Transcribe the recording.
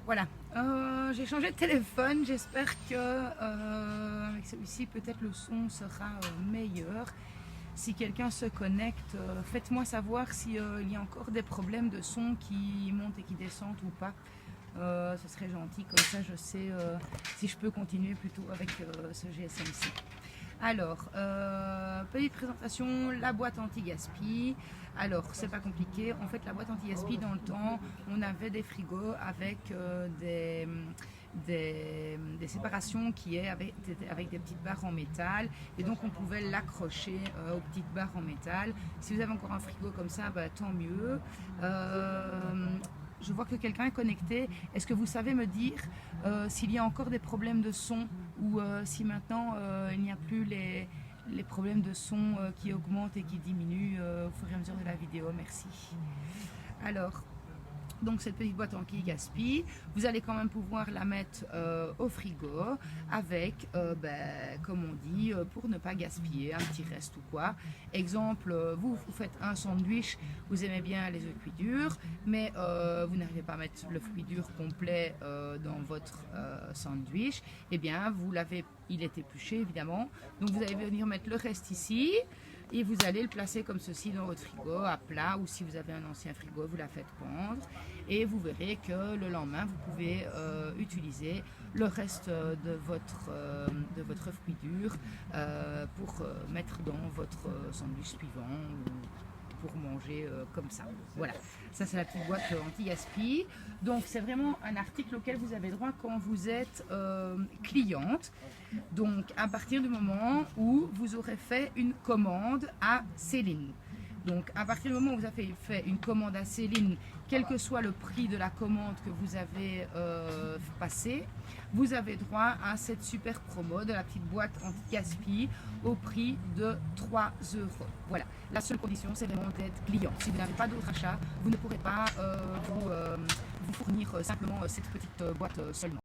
Voilà, j'ai changé de téléphone, j'espère que avec celui-ci peut-être le son sera meilleur. Si quelqu'un se connecte, faites-moi savoir s'il y a encore des problèmes de son qui montent et qui descendent ou pas. Ce serait gentil, comme ça je sais si je peux continuer plutôt avec ce GSM-ci. Alors, petite présentation, la boîte anti-gaspi. Alors, c'est pas compliqué. En fait, la boîte anti-gaspi, dans le temps, on avait des frigos avec des séparations qui est avec des petites barres en métal. Et donc, on pouvait l'accrocher aux petites barres en métal. Si vous avez encore un frigo comme ça, bah, tant mieux. Je vois que quelqu'un est connecté. Est-ce que vous savez me dire s'il y a encore des problèmes de son ou si maintenant il n'y a plus les problèmes de son qui augmentent et qui diminuent au fur et à mesure de la vidéo? Merci. Alors, donc cette petite boîte anti-gaspi, vous allez quand même pouvoir la mettre au frigo avec, comme on dit, pour ne pas gaspiller un petit reste ou quoi. Exemple, vous faites un sandwich, vous aimez bien les œufs cuits durs, mais vous n'arrivez pas à mettre le fruit dur complet dans votre sandwich. Eh bien, il est épluché évidemment, donc vous allez venir mettre le reste ici. Et vous allez le placer comme ceci dans votre frigo à plat, ou si vous avez un ancien frigo, vous la faites pendre et vous verrez que le lendemain vous pouvez utiliser le reste de votre fruit dur pour mettre dans votre sandwich suivant ou pour manger comme ça. Voilà, ça c'est la petite boîte anti-gaspi. Donc c'est vraiment un article auquel vous avez droit quand vous êtes cliente. Donc à partir du moment où vous aurez fait une commande à Céline. Donc à partir du moment où vous avez fait une commande à Céline, quel que soit le prix de la commande que vous avez passée, vous avez droit à cette super promo de la petite boîte anti-gaspi au prix de 3 €. Voilà, la seule condition c'est vraiment d'être client. Si vous n'avez pas d'autre achat, vous ne pourrez pas vous fournir simplement cette petite boîte seulement.